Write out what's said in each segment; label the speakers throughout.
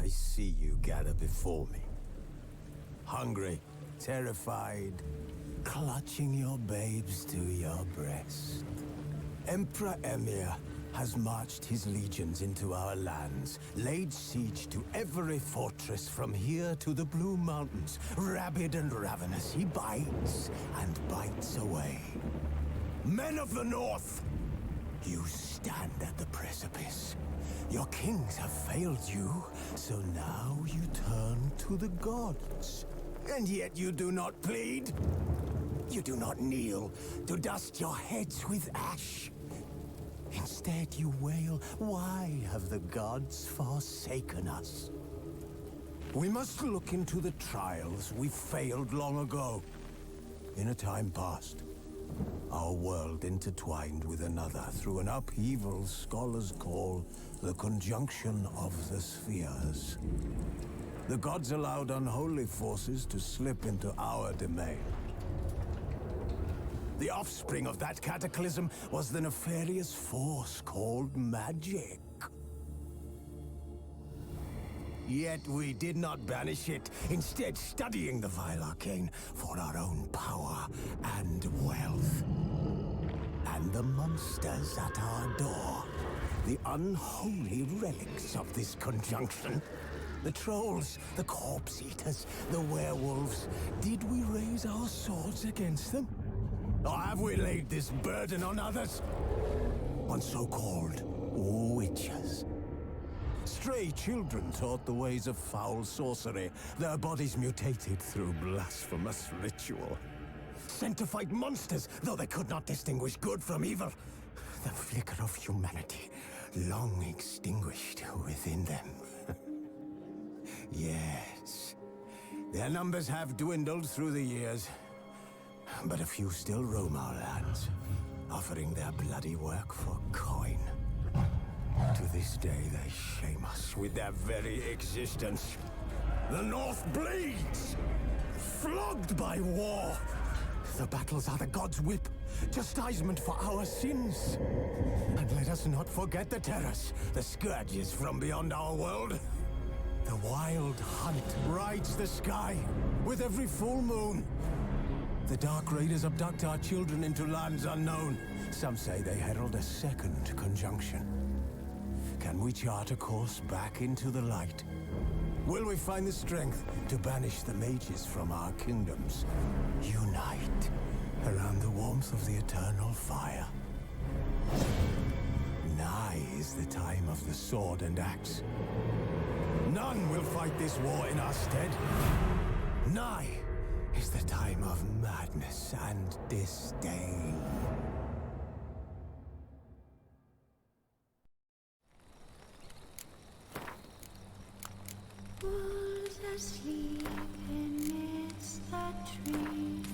Speaker 1: I see you gather before me. Hungry, terrified, clutching your babes to your breast. Emperor Emir has marched his legions into our lands, laid siege to every fortress from here to the Blue Mountains. Rabid and ravenous, he bites and bites away. Men of the North, you stand at the precipice. Your kings have failed you, so now you turn to the gods. And yet you do not plead. You do not kneel to dust your heads with ash. Instead you wail, why have the gods forsaken us? We must look into the trials we failed long ago. In a time past, our world intertwined with another through an upheaval scholars call the conjunction of the spheres. The gods allowed unholy forces to slip into our domain. The offspring of that cataclysm was the nefarious force called magic. Yet we did not banish it, instead studying the vile arcane for our own power and wealth. And the monsters at our door, the unholy relics of this conjunction. The trolls, the corpse eaters, the werewolves. Did we raise our swords against them? Or have we laid this burden on others? On so-called witches. Stray children taught the ways of foul sorcery, their bodies mutated through blasphemous ritual. Sent to fight monsters, though they could not distinguish good from evil. The flicker of humanity, long extinguished within them. Yes, their numbers have dwindled through the years. But a few still roam our lands, offering their bloody work for coin. To this day, they shame us with their very existence. The North bleeds, flogged by war. The battles are the gods' whip, chastisement for our sins. And let us not forget the terrors, the scourges from beyond our world. The wild hunt rides the sky with every full moon. The Dark Raiders abduct our children into lands unknown. Some say they herald a second conjunction. Can we chart a course back into the light? Will we find the strength to banish the mages from our kingdoms? Unite around the warmth of the eternal fire. Nigh is the time of the sword and axe. None will fight this war in our stead. Nigh is the time of madness and disdain.
Speaker 2: Wolves asleep amidst the trees.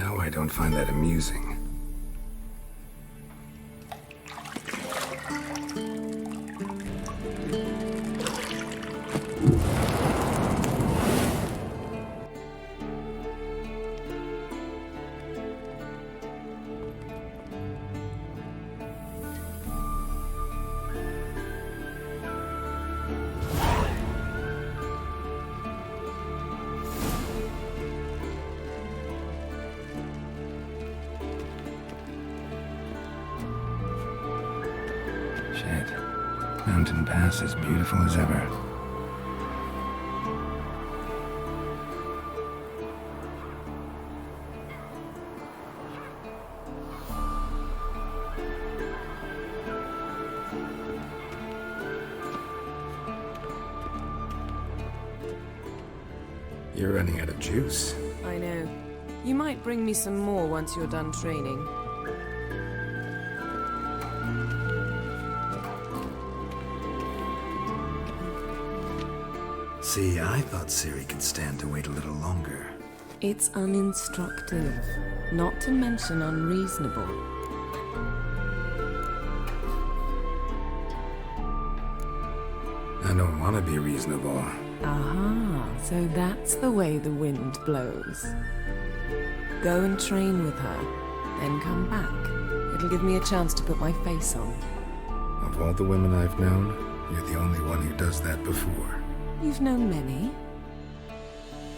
Speaker 3: Now I don't find that amusing. Shit. Mountain Pass as beautiful as ever. You're running out of juice.
Speaker 4: I know. You might bring me some more once you're done training.
Speaker 3: See, I thought Ciri could stand to wait a little longer.
Speaker 4: It's uninstructive, not to mention unreasonable.
Speaker 3: I don't want to be reasonable.
Speaker 4: Aha, so that's the way the wind blows. Go and train with her, then come back. It'll give me a chance to put my face on.
Speaker 3: Of all the women I've known, you're the only one who does that before.
Speaker 4: You've known many.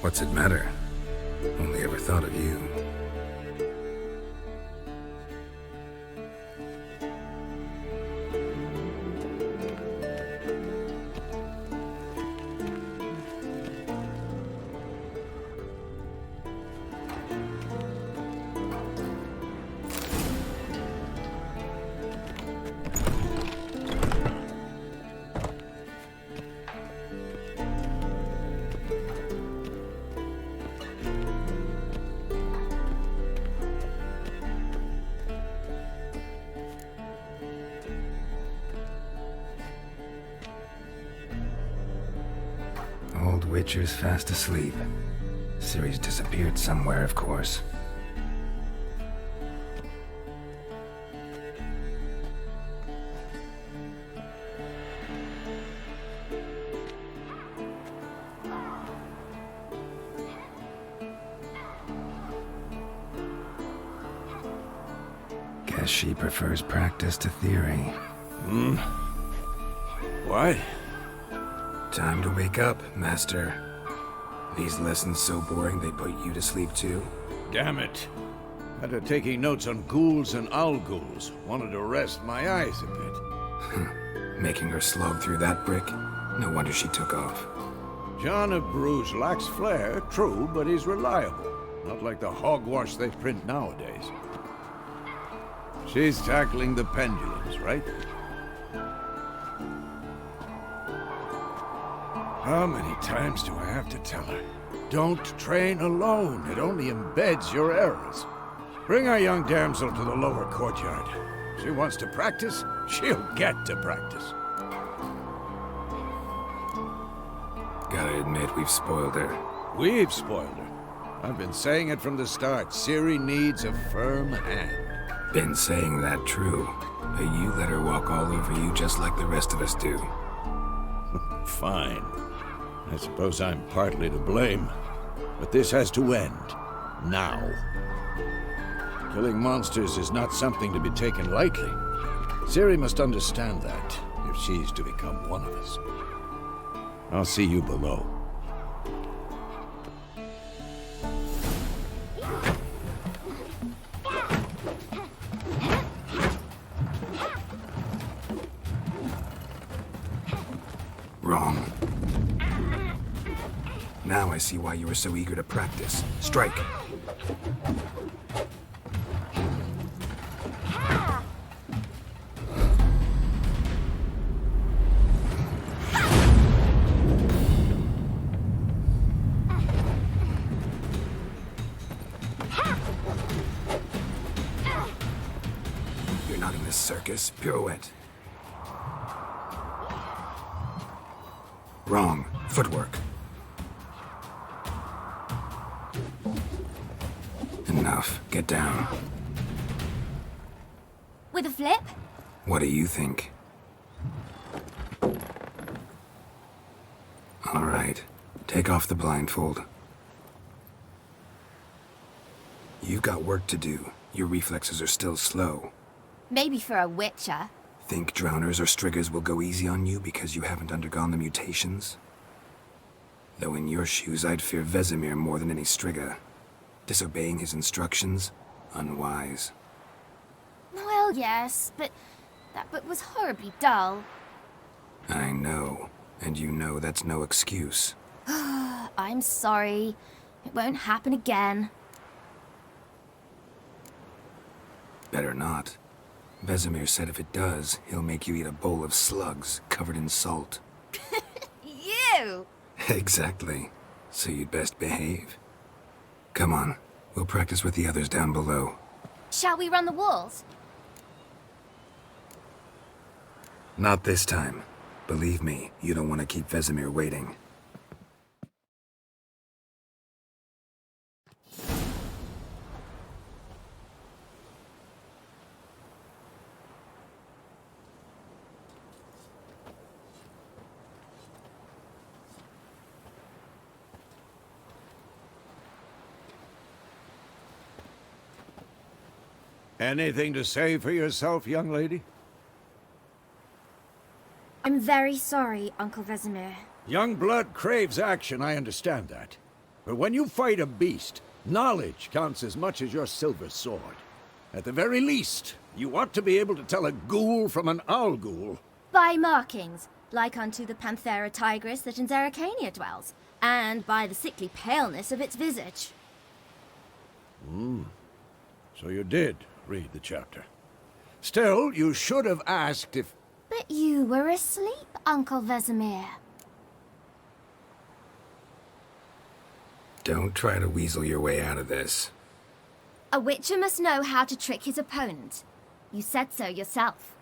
Speaker 3: What's it matter? Only ever thought of you. Old Witcher's fast asleep. Ciri's disappeared somewhere, of course. Guess she prefers practice to theory.
Speaker 5: What?
Speaker 3: Time to wake up, Master. These lessons so boring they put you to sleep too?
Speaker 5: Damn it. After taking notes on ghouls and owl-ghouls, wanted to rest my eyes a bit.
Speaker 3: Making her slog through that brick? No wonder she took off.
Speaker 5: John of Bruges lacks flair, true, but he's reliable. Not like the hogwash they print nowadays. She's tackling the pendulums, right? How many times do I have to tell her? Don't train alone. It only embeds your errors. Bring our young damsel to the lower courtyard. She wants to practice, she'll get to practice.
Speaker 3: Gotta admit, we've spoiled her.
Speaker 5: We've spoiled her. I've been saying it from the start. Ciri needs a firm hand.
Speaker 3: Been saying that true. But you let her walk all over you just like the rest of us do.
Speaker 5: Fine. I suppose I'm partly to blame. But this has to end. Now. Killing monsters is not something to be taken lightly. Ciri must understand that, if she's to become one of us. I'll see you below.
Speaker 3: Wrong. Now I see why you were so eager to practice. Strike. You're not in this circus. Pirouette. Wrong. Footwork. And enough. Get down.
Speaker 6: With a flip?
Speaker 3: What do you think? All right. Take off the blindfold. You've got work to do. Your reflexes are still slow.
Speaker 6: Maybe for a witcher.
Speaker 3: Think drowners or striggers will go easy on you because you haven't undergone the mutations? Though in your shoes, I'd fear Vesemir more than any strigger. Disobeying his instructions? Unwise.
Speaker 6: Well, yes, but that book was horribly dull.
Speaker 3: I know. And you know that's no excuse.
Speaker 6: I'm sorry. It won't happen again.
Speaker 3: Better not. Vesemir said if it does, he'll make you eat a bowl of slugs covered in salt.
Speaker 6: You!
Speaker 3: Exactly. So you'd best behave. Come on. We'll practice with the others down below.
Speaker 6: Shall we run the walls?
Speaker 3: Not this time. Believe me, you don't want to keep Vesemir waiting.
Speaker 5: Anything to say for yourself, young lady?
Speaker 6: I'm very sorry, Uncle Vesemir.
Speaker 5: Young blood craves action, I understand that. But when you fight a beast, knowledge counts as much as your silver sword. At the very least, you ought to be able to tell a ghoul from an owl ghoul.
Speaker 6: By markings, like unto the Panthera tigris that in Zeracania dwells, and by the sickly paleness of its visage.
Speaker 5: So you did read the chapter. Still, you should have asked if...
Speaker 6: But you were asleep, Uncle Vesemir.
Speaker 3: Don't try to weasel your way out of this.
Speaker 6: A witcher must know how to trick his opponent. You said so yourself.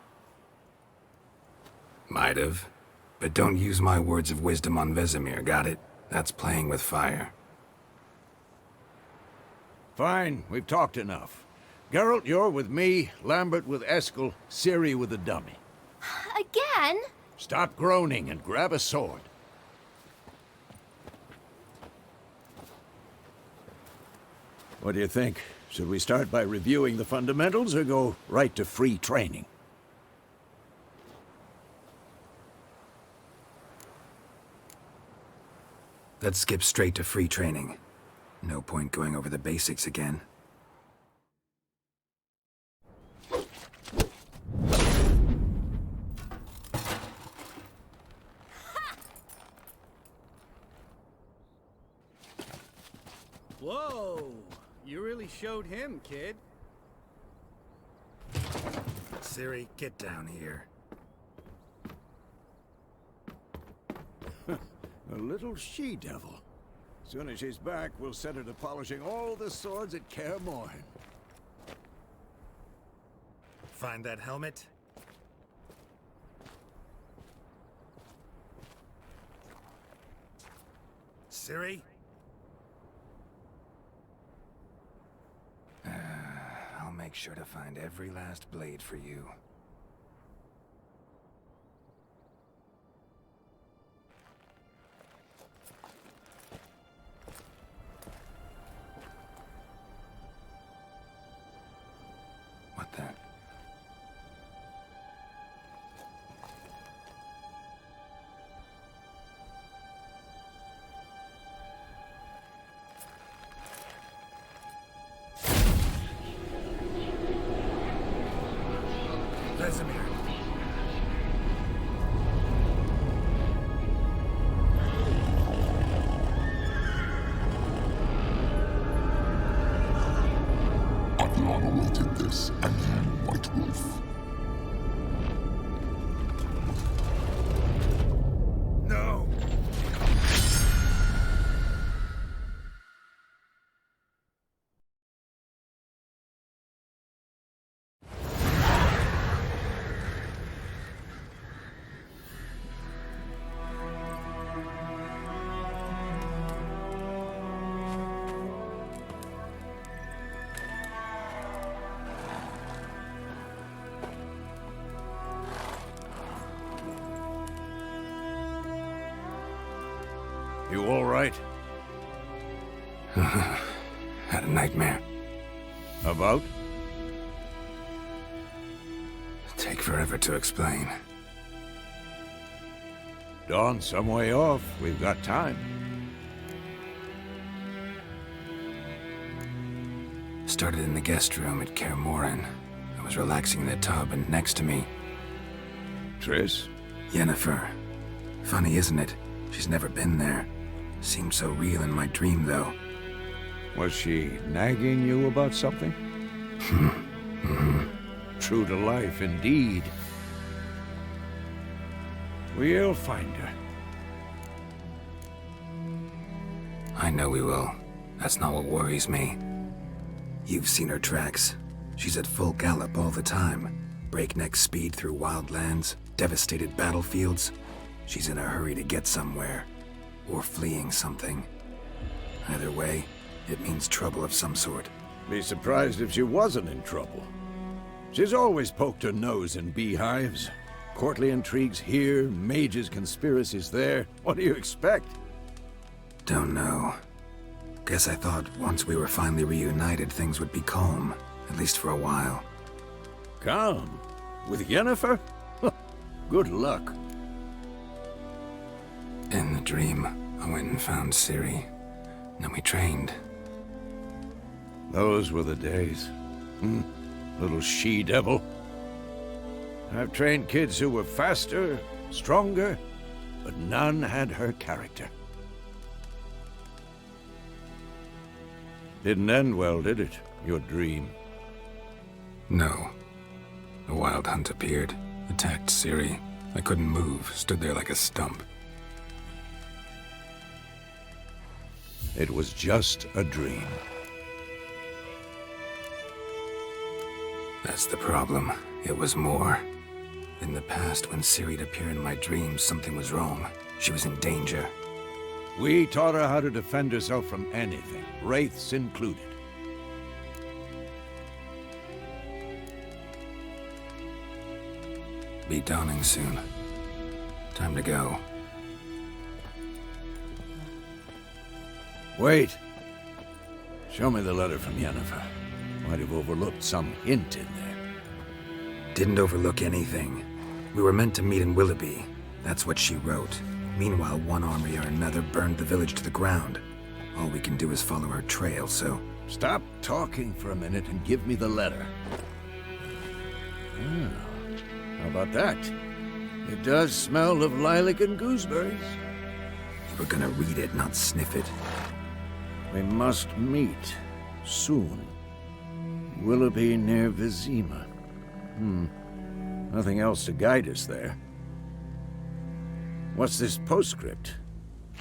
Speaker 3: Might have. But don't use my words of wisdom on Vesemir, got it? That's playing with fire.
Speaker 5: Fine, we've talked enough. Geralt, you're with me, Lambert with Eskel, Ciri with the dummy.
Speaker 6: Again?
Speaker 5: Stop groaning and grab a sword. What do you think? Should we start by reviewing the fundamentals or go right to free training?
Speaker 3: Let's skip straight to free training. No point going over the basics again.
Speaker 7: Whoa! You really showed him, kid.
Speaker 3: Ciri, get down here.
Speaker 5: A little she-devil. Soon as she's back, we'll set her to polishing all the swords at Kaer Morhen.
Speaker 3: Find that helmet? Ciri? I'll make sure to find every last blade for you. What the? Vesemir.
Speaker 8: I've long awaited this, and you, White Wolf.
Speaker 3: No!
Speaker 5: You all right?
Speaker 3: Had a nightmare.
Speaker 5: About?
Speaker 3: Take forever to explain.
Speaker 5: Dawn's some way off. We've got time.
Speaker 3: Started in the guest room at Kaer Morhen. I was relaxing in the tub, and next to me,
Speaker 5: Triss?
Speaker 3: Yennefer. Funny, isn't it? She's never been there. Seemed so real in my dream, though.
Speaker 5: Was she nagging you about something? True to life, indeed. We'll find her.
Speaker 3: I know we will. That's not what worries me. You've seen her tracks. She's at full gallop all the time. Breakneck speed through wild lands, devastated battlefields. She's in a hurry to get somewhere. Or fleeing something. Either way, it means trouble of some sort.
Speaker 5: Be surprised if she wasn't in trouble. She's always poked her nose in beehives. Courtly intrigues here, mages' conspiracies there. What do you expect?
Speaker 3: Don't know. Guess I thought once we were finally reunited, things would be calm. At least for a while.
Speaker 5: Calm? With Yennefer? Good luck.
Speaker 3: In the dream, I went and found Ciri. Then we trained.
Speaker 5: Those were the days. Little she-devil. I've trained kids who were faster, stronger, but none had her character. Didn't end well, did it? Your dream?
Speaker 3: No. A wild hunt appeared, attacked Ciri. I couldn't move, stood there like a stump.
Speaker 5: It was just a dream.
Speaker 3: That's the problem. It was more. In the past, when Ciri'd appear in my dreams, something was wrong. She was in danger.
Speaker 5: We taught her how to defend herself from anything, wraiths included.
Speaker 3: Be dawning soon. Time to go.
Speaker 5: Wait. Show me the letter from Yennefer. Might have overlooked some hint in there.
Speaker 3: Didn't overlook anything. We were meant to meet in Willoughby. That's what she wrote. Meanwhile, one army or another burned the village to the ground. All we can do is follow her trail, so...
Speaker 5: Stop talking for a minute and give me the letter. How about that? It does smell of lilac and gooseberries.
Speaker 3: We're gonna read it, not sniff it.
Speaker 5: We must meet. Soon. Willoughby near Vizima. Nothing else to guide us there. What's this postscript?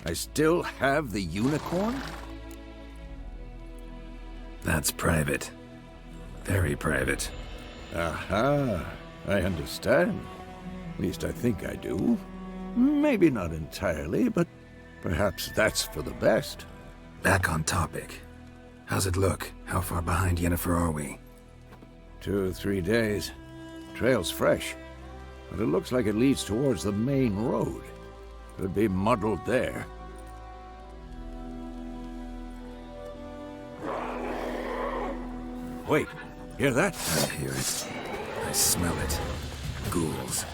Speaker 5: I still have the unicorn?
Speaker 3: That's private. Very private.
Speaker 5: Aha, I understand. At least I think I do. Maybe not entirely, but perhaps that's for the best.
Speaker 3: Back on topic. How's it look? How far behind Yennefer are we?
Speaker 5: 2 or 3 days. Trail's fresh, but it looks like it leads towards the main road. Could be muddled there. Wait, hear that?
Speaker 3: I hear it. I smell it. Ghouls.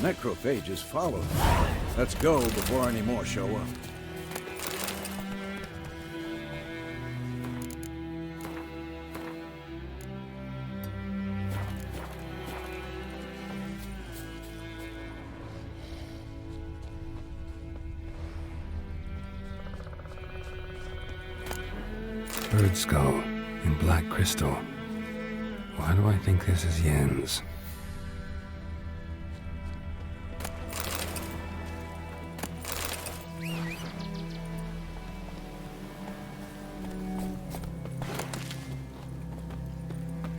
Speaker 5: Necrophages follow. Let's go before any more show up.
Speaker 3: Bird skull in black crystal. Why do I think this is Yen's?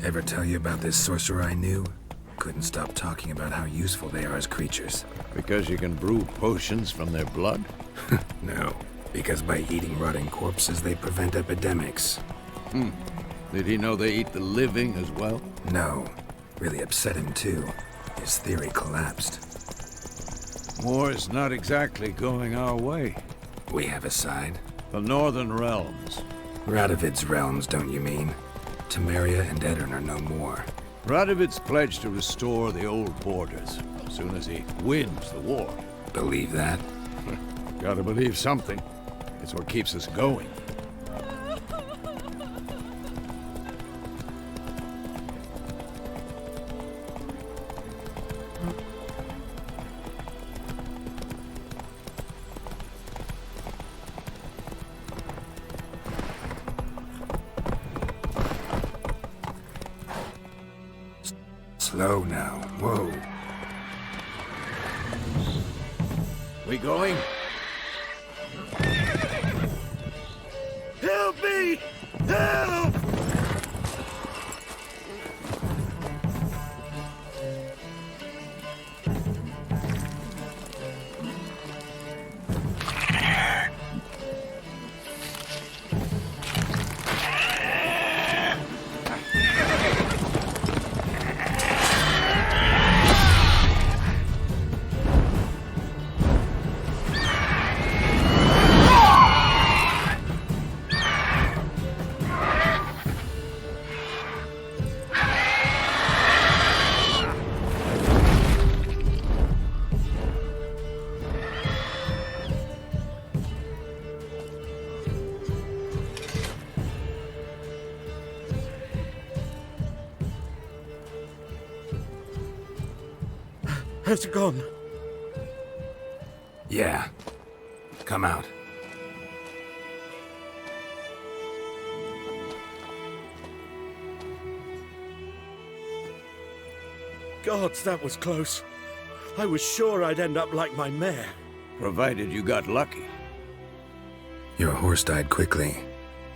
Speaker 3: Ever tell you about this sorcerer I knew? Couldn't stop talking about how useful they are as creatures.
Speaker 5: Because you can brew potions from their blood?
Speaker 3: No, because by eating rotting corpses, they prevent epidemics.
Speaker 5: Did he know they eat the living as well?
Speaker 3: No. Really upset him, too. His theory collapsed.
Speaker 5: War's not exactly going our way.
Speaker 3: We have a side.
Speaker 5: The Northern Realms.
Speaker 3: Radovid's realms, don't you mean? Temeria and Edirn are no more.
Speaker 5: Radovid's pledged to restore the old borders as soon as he wins the war.
Speaker 3: Believe that?
Speaker 5: Gotta believe something. It's what keeps us going.
Speaker 3: Slow now. Whoa.
Speaker 5: We going? Help me! Help!
Speaker 9: Has it gone?
Speaker 3: Yeah. Come out.
Speaker 9: Gods, that was close. I was sure I'd end up like my mare.
Speaker 5: Provided you got lucky.
Speaker 3: Your horse died quickly,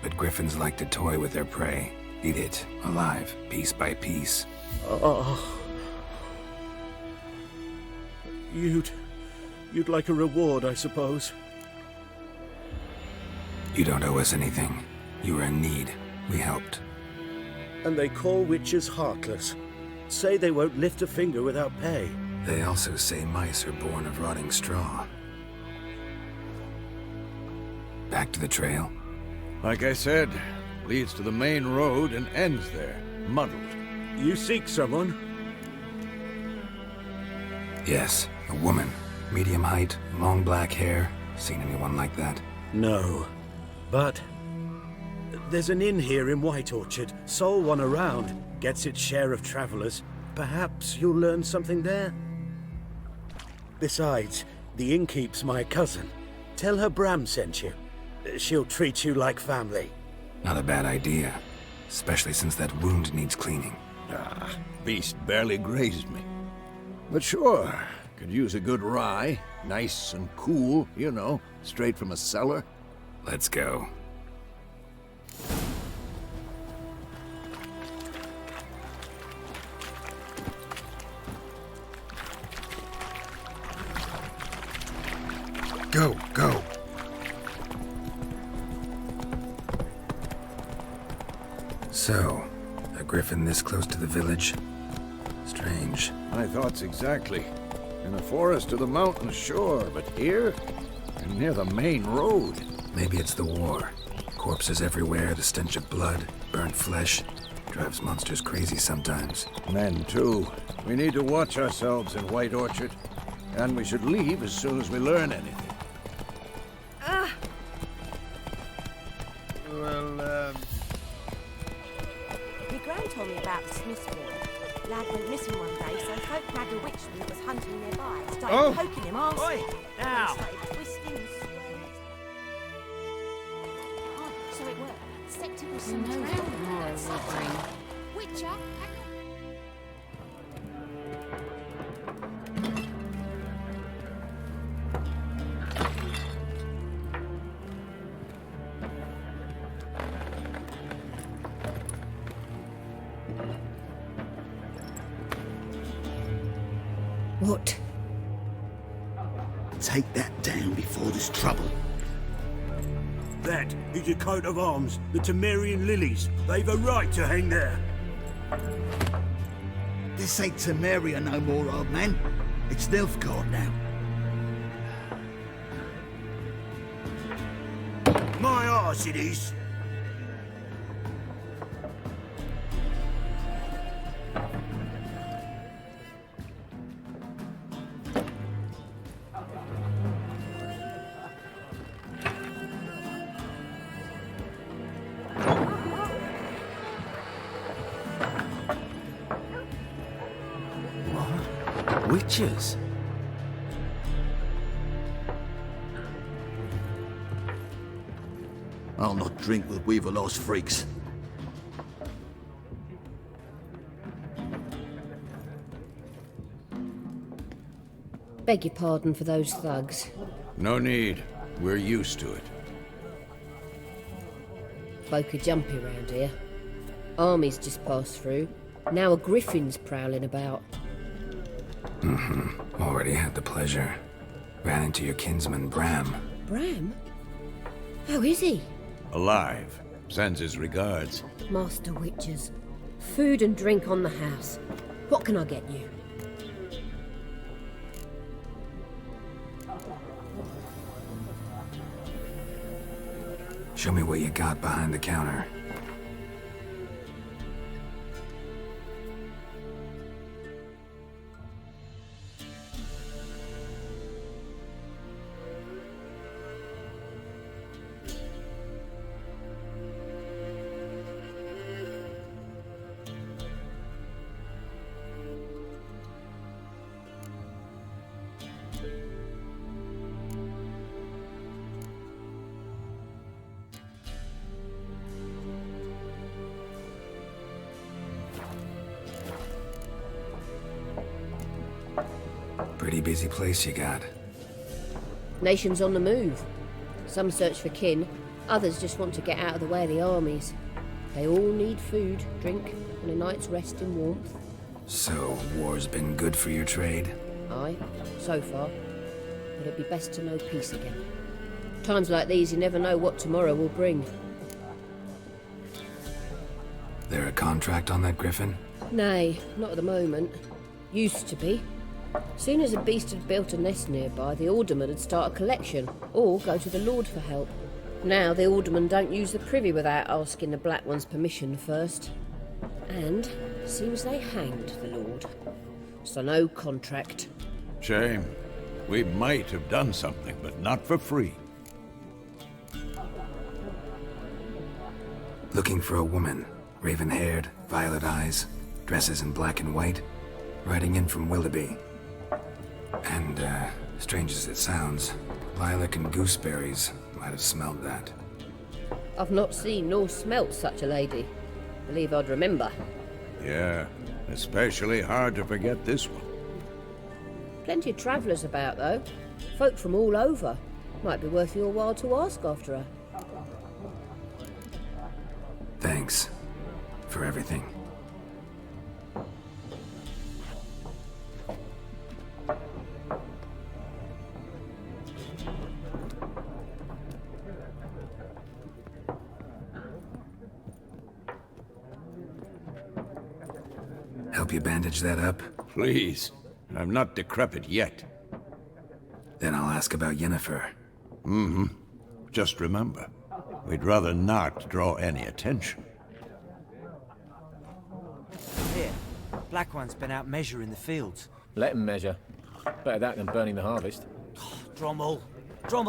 Speaker 3: but griffins like to toy with their prey. Eat it, alive, piece by piece.
Speaker 9: Oh. You'd like a reward, I suppose.
Speaker 3: You don't owe us anything. You were in need. We helped.
Speaker 9: And they call witches heartless. Say they won't lift a finger without pay.
Speaker 3: They also say mice are born of rotting straw. Back to the trail?
Speaker 5: Like I said, leads to the main road and ends there, muddled.
Speaker 9: You seek someone?
Speaker 3: Yes, a woman. Medium height, long black hair. Seen anyone like that?
Speaker 9: No. But there's an inn here in White Orchard. Sole one around. Gets its share of travelers. Perhaps you'll learn something there? Besides, the innkeep's my cousin. Tell her Bram sent you. She'll treat you like family.
Speaker 3: Not a bad idea. Especially since that wound needs cleaning.
Speaker 5: Beast barely grazed me. But sure, could use a good rye. Nice and cool, you know, straight from a cellar.
Speaker 3: Let's go. Go, go. So, a griffin this close to the village? Strange.
Speaker 5: My thoughts exactly. In the forest or the mountains, sure, but here? And near the main road.
Speaker 3: Maybe it's the war. Corpses everywhere, the stench of blood, burnt flesh. Drives monsters crazy sometimes.
Speaker 5: Men, too. We need to watch ourselves in White Orchard. And we should leave as soon as we learn anything.
Speaker 7: Well,
Speaker 10: My gran told me about the Smith's boy. Lad went missing one day, so folk grabbed a witch who was hunting nearby. Started poking him arse.
Speaker 7: Oi, now!
Speaker 10: Started twisting and swirling.
Speaker 6: Oh, so it worked. Sector was some drowned. Witcher,
Speaker 10: What?
Speaker 11: Take that down before there's trouble.
Speaker 9: That is a coat of arms, the Temerian lilies. They've a right to hang there.
Speaker 11: This ain't Temeria no more, old man. It's Nilfgaard now.
Speaker 9: My arse it is.
Speaker 1: Witches?
Speaker 11: I'll not drink with Weaverlaw's freaks.
Speaker 10: Beg your pardon for those thugs.
Speaker 5: No need. We're used to it.
Speaker 10: Folk are jumpy around here. Armies just passed through. Now a griffin's prowling about.
Speaker 3: Already had the pleasure. Ran into your kinsman, Bram.
Speaker 10: Bram? How is he?
Speaker 5: Alive. Sends his regards.
Speaker 10: Master Witches. Food and drink on the house. What can I get you?
Speaker 3: Show me what you got behind the counter. Pretty busy place you got.
Speaker 10: Nations on the move. Some search for kin, others just want to get out of the way of the armies. They all need food, drink, and a night's rest in warmth.
Speaker 3: So, war's been good for your trade?
Speaker 10: Aye, so far. But it'd be best to know peace again. Times like these, you never know what tomorrow will bring.
Speaker 3: There a contract on that griffin?
Speaker 10: Nay, not at the moment. Used to be. Soon as a beast had built a nest nearby, the alderman would start a collection, or go to the Lord for help. Now the aldermen don't use the privy without asking the Black One's permission first. And seems they hanged the Lord. So no contract.
Speaker 5: Shame. We might have done something, but not for free.
Speaker 3: Looking for a woman. Raven-haired, violet eyes, dresses in black and white. Riding in from Willoughby. And, strange as it sounds, lilac and gooseberries might have smelled that.
Speaker 10: I've not seen nor smelt such a lady. Believe I'd remember.
Speaker 5: Yeah, especially hard to forget this one.
Speaker 10: Plenty of travellers about, though. Folk from all over. Might be worth your while to ask after her.
Speaker 3: Thanks for everything. Help you bandage that up?
Speaker 5: Please. I'm not decrepit yet.
Speaker 3: Then I'll ask about Yennefer.
Speaker 5: Just remember, we'd rather not draw any attention.
Speaker 12: Here, Black One's been out measuring the fields.
Speaker 13: Let him measure.
Speaker 12: Better that than burning the harvest.
Speaker 13: Drommel,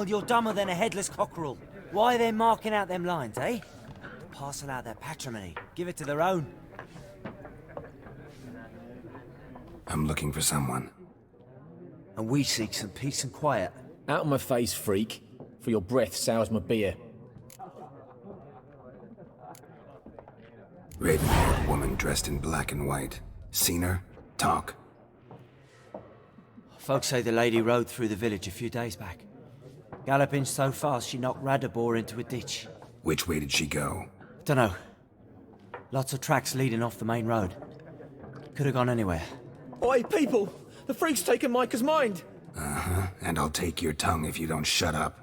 Speaker 13: you're dumber than a headless cockerel. Why are they marking out them lines, eh? Parcel out their patrimony. Give it to their own.
Speaker 3: I'm looking for someone.
Speaker 13: And we seek some peace and quiet.
Speaker 12: Out of my face, freak. For your breath sours my beer.
Speaker 3: Raven-haired woman dressed in black and white. Seen her? Talk.
Speaker 13: Folks say the lady rode through the village a few days back. Galloping so fast she knocked Radabor into a ditch.
Speaker 3: Which way did she go?
Speaker 13: Dunno. Lots of tracks leading off the main road. Could have gone anywhere.
Speaker 12: Oi, people! The freak's taken Micah's mind!
Speaker 3: Uh-huh, and I'll take your tongue if you don't shut up.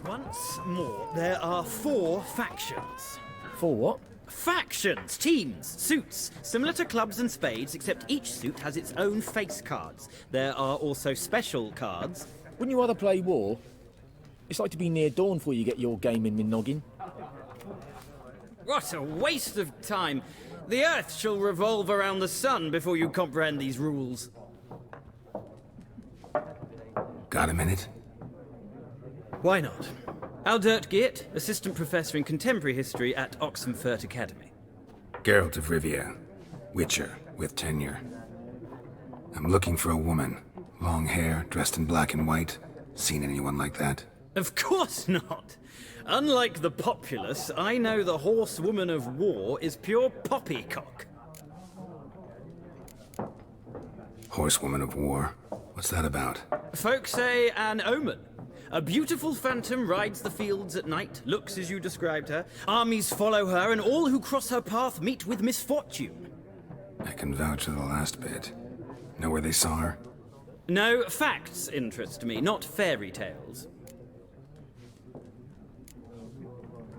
Speaker 7: Once more, there are 4 factions.
Speaker 12: 4 what?
Speaker 7: Factions, teams, suits, similar to clubs and spades, except each suit has its own face cards. There are also special cards.
Speaker 12: Wouldn't you rather play war? It's like to be near dawn before you get your game in my noggin.
Speaker 7: What a waste of time. The Earth shall revolve around the sun before you comprehend these rules.
Speaker 3: Got a minute?
Speaker 7: Why not? Aldert Geert, Assistant Professor in Contemporary History at Oxenfurt Academy.
Speaker 3: Geralt of Rivia. Witcher, with tenure. I'm looking for a woman. Long hair, dressed in black and white. Seen anyone like that?
Speaker 7: Of course not. Unlike the populace, I know the horsewoman of war is pure poppycock.
Speaker 3: Horsewoman of war? What's that about?
Speaker 7: Folks say an omen. A beautiful phantom rides the fields at night, looks as you described her. Armies follow her, and all who cross her path meet with misfortune.
Speaker 3: I can vouch for the last bit. Know where they saw her?
Speaker 7: No, facts interest me, not fairy tales.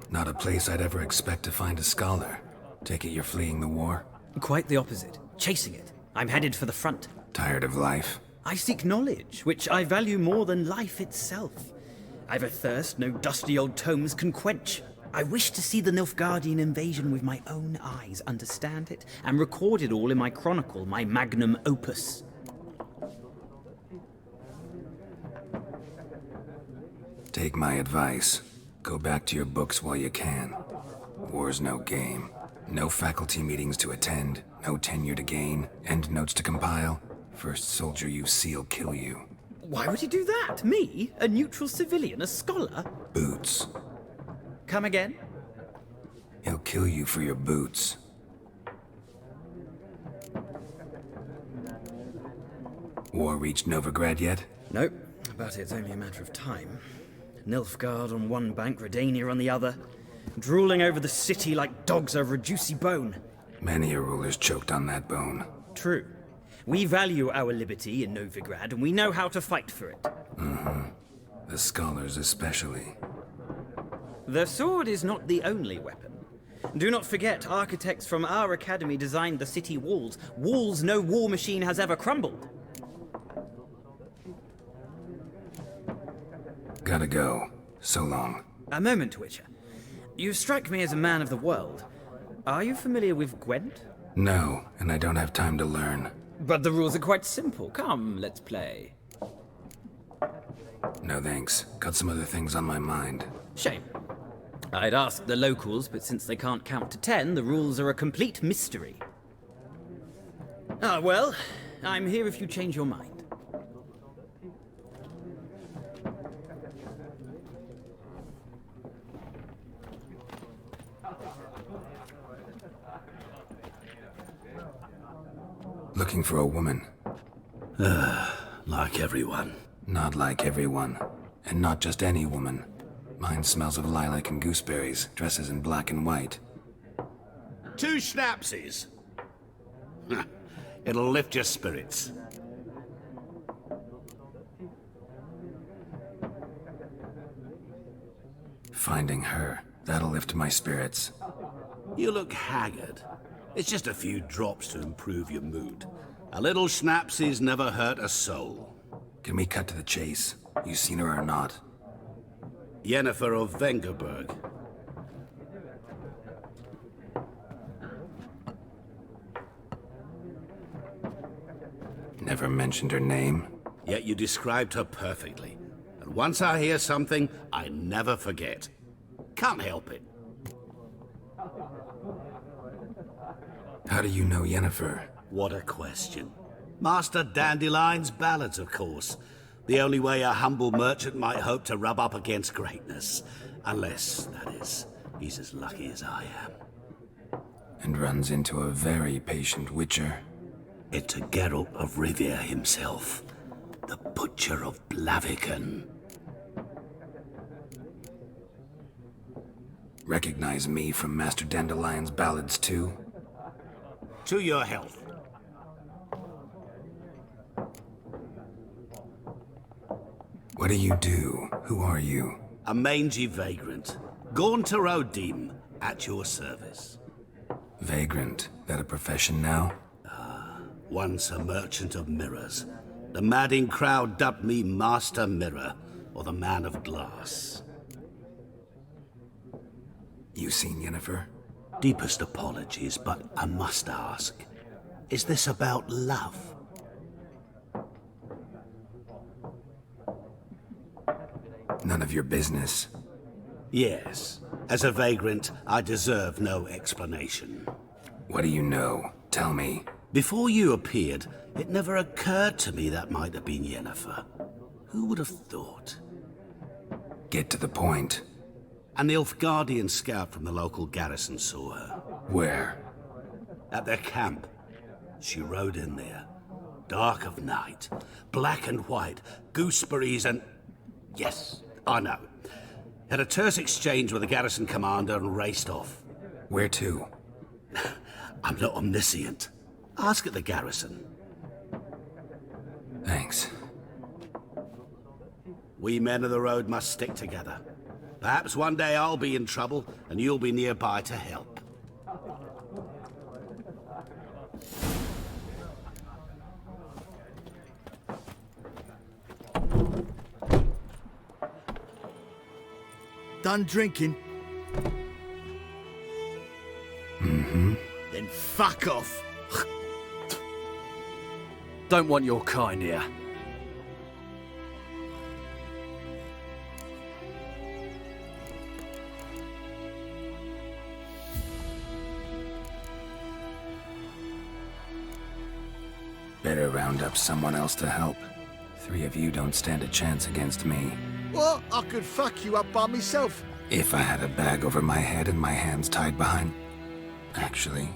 Speaker 3: Not a place I'd ever expect to find a scholar. Take it you're fleeing the war?
Speaker 7: Quite the opposite. Chasing it. I'm headed for the front.
Speaker 3: Tired of life?
Speaker 7: I seek knowledge, which I value more than life itself. I've a thirst no dusty old tomes can quench. I wish to see the Nilfgaardian invasion with my own eyes, understand it, and record it all in my chronicle, my magnum opus.
Speaker 3: Take my advice. Go back to your books while you can. War's no game. No faculty meetings to attend, no tenure to gain, end notes to compile. First soldier you see'll kill you.
Speaker 7: Why would he do that? Me? A neutral civilian? A scholar?
Speaker 3: Boots.
Speaker 7: Come again?
Speaker 3: He'll kill you for your boots. War reached Novigrad yet?
Speaker 7: Nope, but it's only a matter of time. Nilfgaard on one bank, Redania on the other. Drooling over the city like dogs over a juicy bone.
Speaker 3: Many a ruler's choked on that bone.
Speaker 7: True. We value our liberty in Novigrad, and we know how to fight for it.
Speaker 3: Mm-hmm. The scholars especially.
Speaker 7: The sword is not the only weapon. Do not forget, architects from our academy designed the city walls. Walls no war machine has ever crumbled.
Speaker 3: Gotta go. So long.
Speaker 7: A moment, Witcher. You strike me as a man of the world. Are you familiar with Gwent?
Speaker 3: No, and I don't have time to learn.
Speaker 7: But the rules are quite simple. Come, let's play.
Speaker 3: No thanks. Got some other things on my mind.
Speaker 7: Shame. I'd ask the locals, but since they can't count to 10, the rules are a complete mystery. Ah, well, I'm here if you change your mind.
Speaker 3: Looking for a woman.
Speaker 9: Like everyone.
Speaker 3: Not like everyone. And not just any woman. Mine smells of lilac and gooseberries, dresses in black and white.
Speaker 14: 2 schnapsies. It'll lift your spirits.
Speaker 3: Finding her, that'll lift my spirits.
Speaker 14: You look haggard. It's just a few drops to improve your mood. A little schnapsies never hurt a soul.
Speaker 3: Can we cut to the chase? You seen her or not?
Speaker 14: Yennefer of Vengerberg.
Speaker 3: Never mentioned her name.
Speaker 14: Yet you described her perfectly. And once I hear something, I never forget. Can't help it.
Speaker 3: How do you know Yennefer?
Speaker 14: What a question. Master Dandelion's ballads, of course. The only way a humble merchant might hope to rub up against greatness. Unless, that is, he's as lucky as I am.
Speaker 3: And runs into a very patient witcher.
Speaker 14: It's a Geralt of Rivia himself. The Butcher of Blaviken.
Speaker 3: Recognize me from Master Dandelion's ballads too?
Speaker 14: To your health.
Speaker 3: What do you do? Who are you?
Speaker 14: A mangy vagrant. Gone to Rodim, at your service.
Speaker 3: Vagrant. That a profession now?
Speaker 14: Once a merchant of mirrors. The madding crowd dubbed me Master Mirror, or the Man of Glass.
Speaker 3: You seen Yennefer?
Speaker 14: Deepest apologies, but I must ask. Is this about love?
Speaker 3: None of your business.
Speaker 14: Yes. As a vagrant, I deserve no explanation.
Speaker 3: What do you know? Tell me.
Speaker 14: Before you appeared, it never occurred to me that might have been Yennefer. Who would have thought?
Speaker 3: Get to the point.
Speaker 14: An Nilfgaardian scout from the local garrison saw her.
Speaker 3: Where?
Speaker 14: At their camp. She rode in there. Dark of night. Black and white. Gooseberries and... Yes, I know. Had a terse exchange with the garrison commander and raced off.
Speaker 3: Where to?
Speaker 14: I'm not omniscient. Ask at the garrison.
Speaker 3: Thanks.
Speaker 14: We men of the road must stick together. Perhaps one day I'll be in trouble and you'll be nearby to help.
Speaker 11: Done drinking?
Speaker 3: Mm-hmm.
Speaker 11: Then fuck off.
Speaker 15: Don't want your kind here.
Speaker 3: Better round up someone else to help. 3 of you don't stand a chance against me.
Speaker 11: What? I could fuck you up by myself.
Speaker 3: If I had a bag over my head and my hands tied behind... Actually,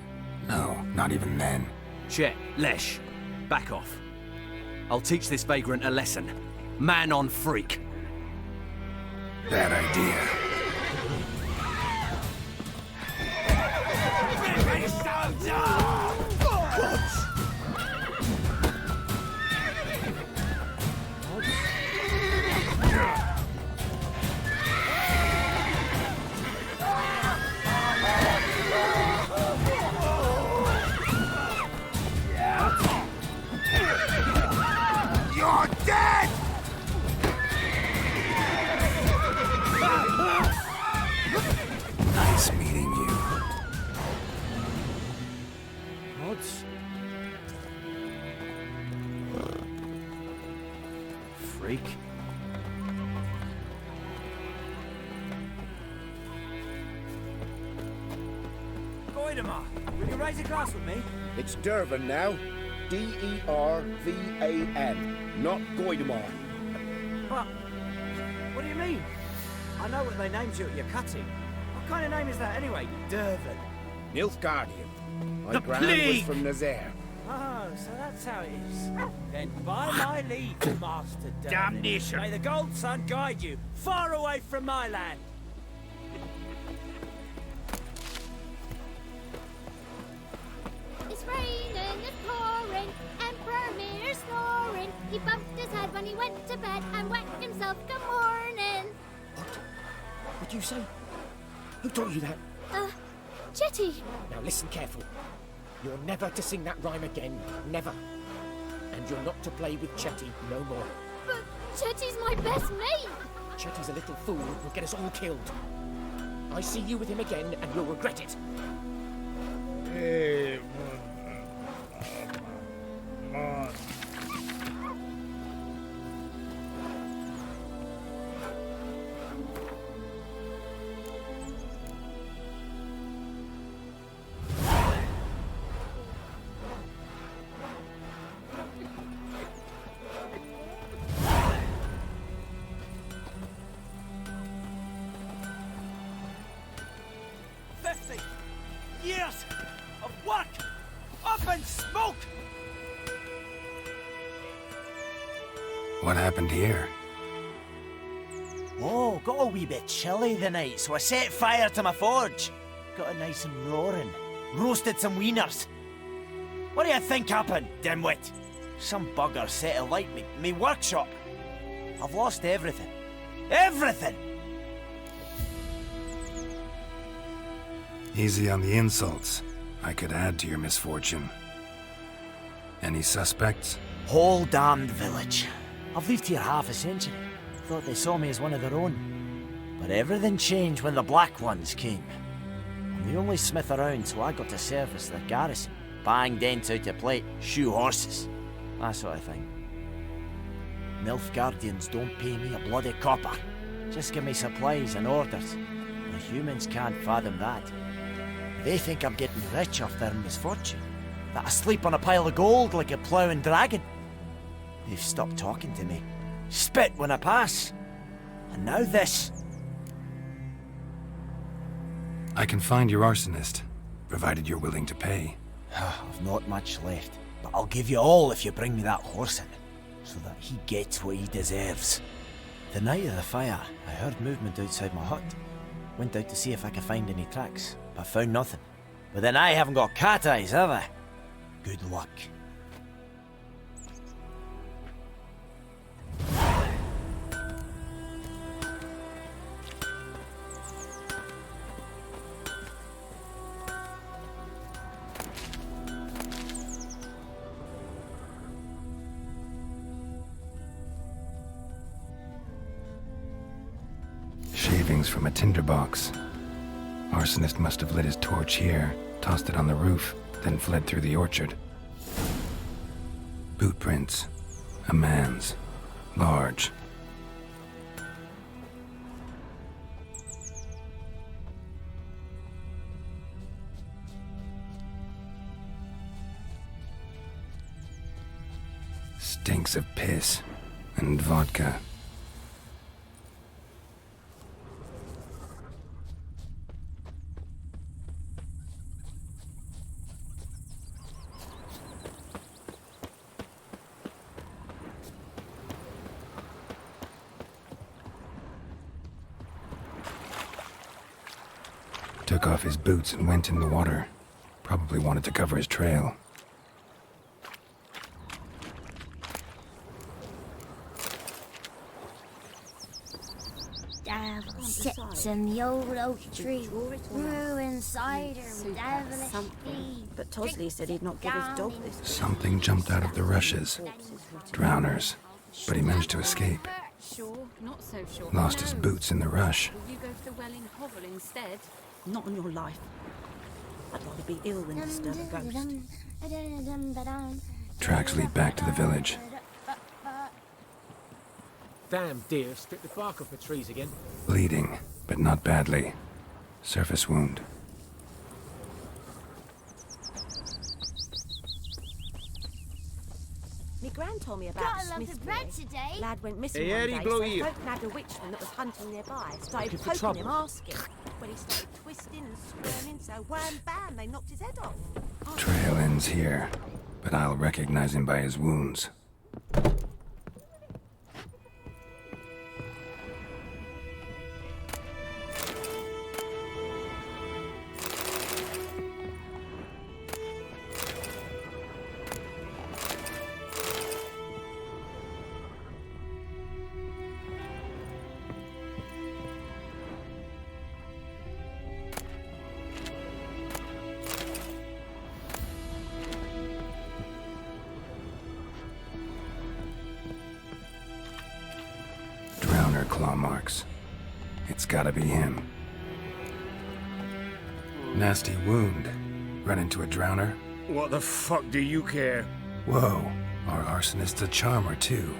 Speaker 3: no, not even then.
Speaker 15: Chet, Lesh, back off. I'll teach this vagrant a lesson. Man on freak.
Speaker 3: Bad idea.
Speaker 11: You're dead!
Speaker 3: Nice meeting you.
Speaker 15: Odds? Freak.
Speaker 13: Goidemar, will you raise a glass with me?
Speaker 16: It's Dervan now. D-E-R-V-A-N, not Goidemar.
Speaker 13: But, what do you mean? I know what they named you at your cutting. What kind of name is that anyway? Dervan.
Speaker 16: Nilfgaardian. My
Speaker 13: The
Speaker 16: grand was
Speaker 13: plague!
Speaker 16: from Nazaire.
Speaker 13: Oh, so that's how it is. Then by my leave, Master Dervan.
Speaker 11: Damnation!
Speaker 13: May the Gold Sun guide you far away from my land.
Speaker 2: It's raining, it's pouring, Emperor Mirror snoring. He bumped his head when he went to bed and whacked himself good morning.
Speaker 12: What'd you say? Who taught you that?
Speaker 2: Jetty.
Speaker 12: Now listen careful. You're never to sing that rhyme again. Never. And you're not to play with Chetty no more.
Speaker 2: Chetty's my best mate!
Speaker 12: Chetty's a little fool who will get us all killed. I see you with him again, and you'll regret it.
Speaker 16: Hey,
Speaker 13: Years of work up in smoke!
Speaker 3: What happened here?
Speaker 13: Oh, got a wee bit chilly the night, so I set fire to my forge. Got it nice and roaring. Roasted some wieners. What do you think happened, dimwit? Some bugger set alight me workshop. I've lost everything. Everything!
Speaker 3: Easy on the insults. I could add to your misfortune. Any suspects?
Speaker 13: Whole damned village. I've lived here half a century. Thought they saw me as one of their own. But everything changed when the Black Ones came. I'm the only smith around, so I got to service the garrison. Bang dents out of plate, shoe horses. That sort of thing. Nilfgaardians don't pay me a bloody copper. Just give me supplies and orders. The humans can't fathom that. They think I'm getting rich off their misfortune. That I sleep on a pile of gold like a ploughing dragon. They've stopped talking to me. Spit when I pass. And now this.
Speaker 3: I can find your arsonist, provided you're willing to pay.
Speaker 13: I've not much left, but I'll give you all if you bring me that horse in, so that he gets what he deserves. The night of the fire, I heard movement outside my hut. Went out to see if I could find any tracks, but found nothing. But then I haven't got cat eyes, have I? Good luck.
Speaker 3: Shavings from a tinderbox. Arsonist must have lit his torch here, tossed it on the roof, then fled through the orchard. Boot prints. A man's. Large. Stinks of piss and vodka. Took off his boots and went in the water. Probably wanted to cover his trail.
Speaker 2: Devil sits in the old oak tree, brewing cider with devilish feet.
Speaker 17: But Tosley said he'd not give his dog this.
Speaker 3: Something jumped out of the rushes. Drowners. But he managed to escape.
Speaker 18: Sure, not so sure.
Speaker 3: Lost his boots in the rush.
Speaker 18: Will you go for the Welling Hovel instead?
Speaker 17: Not on your life. I'd rather be ill than disturb a ghost.
Speaker 3: Tracks lead back to the village.
Speaker 12: Damn deer stripped the bark off the trees again.
Speaker 3: Bleeding, but not badly. Surface wound.
Speaker 17: Me gran told me about
Speaker 2: Got a lump
Speaker 17: Smith's
Speaker 2: of bread
Speaker 17: boy.
Speaker 2: today.
Speaker 17: Lad went missing
Speaker 16: Hey,
Speaker 17: one
Speaker 16: Eddie,
Speaker 17: day,
Speaker 16: blow
Speaker 17: so
Speaker 16: you.
Speaker 17: folk nagged a witchman that was hunting nearby. Started
Speaker 12: Looking for
Speaker 17: poking
Speaker 12: trouble.
Speaker 17: him, asking. When he started twisting and squirming, so wham bam, they knocked his head off.
Speaker 3: Trail ends here, but I'll recognize him by his wounds. claw marks. It's gotta be him. Nasty wound. Run into a drowner?
Speaker 9: What the fuck do you care?
Speaker 3: Whoa, our arsonist's a charmer too.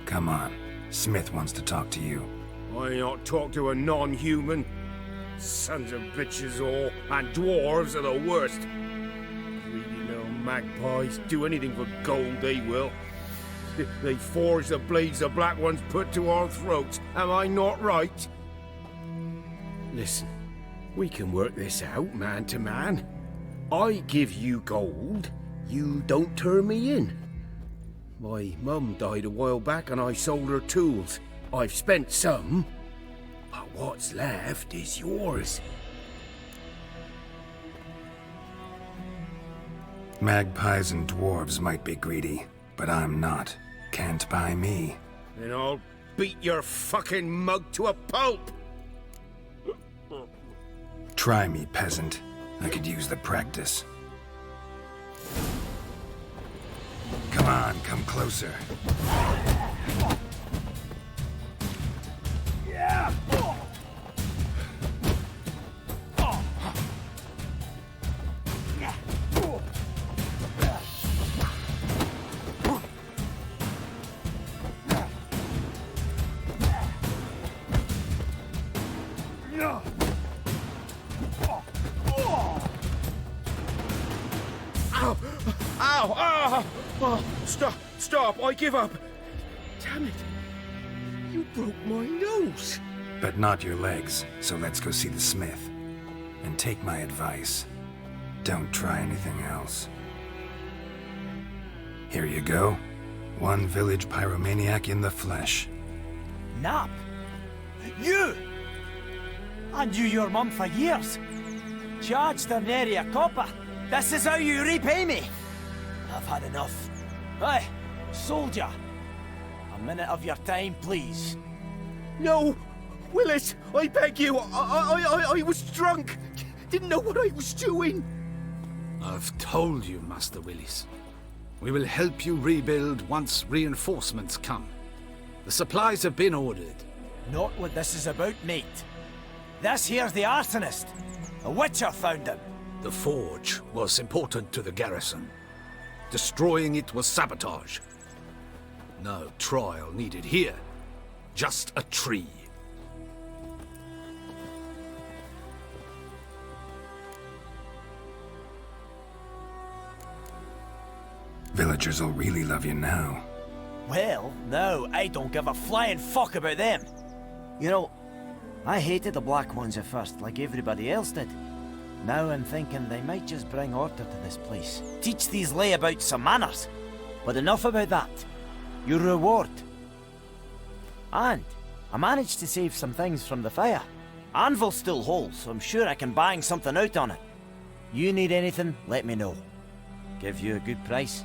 Speaker 3: Come on, Smith wants to talk to you.
Speaker 9: I not talk to a non-human. Sons of bitches all, and dwarves are the worst. Greedy little magpies, do anything for gold they will. They forge the blades the black ones put to our throats, am I not right? Listen, we can work this out man to man. I give you gold, you don't turn me in. My mum died a while back and I sold her tools. I've spent some, but what's left is yours.
Speaker 3: Magpies and dwarves might be greedy, but I'm not. Can't buy me.
Speaker 9: Then I'll beat your fucking mug to a pulp!
Speaker 3: Try me, peasant. I could use the practice. Come on, come closer.
Speaker 9: Yeah! Ow! Ow! Ah! Oh, stop! I give up! Damn it! You broke my nose!
Speaker 3: But not your legs, so let's go see the smith. And take my advice. Don't try anything else. Here you go. One village pyromaniac in the flesh.
Speaker 13: Nap? You? I knew your mum for years. Charged her nary a copper. This is how you repay me. I've had enough. Hey, soldier. A minute of your time, please.
Speaker 9: No! Willis, I beg you! I was drunk! Didn't know what I was doing!
Speaker 14: I've told you, Master Willis. We will help you rebuild once reinforcements come. The supplies have been ordered.
Speaker 13: Not what this is about, mate. This here's the arsonist. A witcher found him.
Speaker 14: The forge was important to the garrison. Destroying it was sabotage. No trial needed here. Just a tree.
Speaker 3: Villagers will really love you now.
Speaker 13: Well, no, I don't give a flying fuck about them. You know, I hated the Black Ones at first, like everybody else did. Now I'm thinking they might just bring order to this place. Teach these layabouts some manners. But enough about that. Your reward. And I managed to save some things from the fire. Anvil still holds, so I'm sure I can bang something out on it. You need anything, let me know. Give you a good price.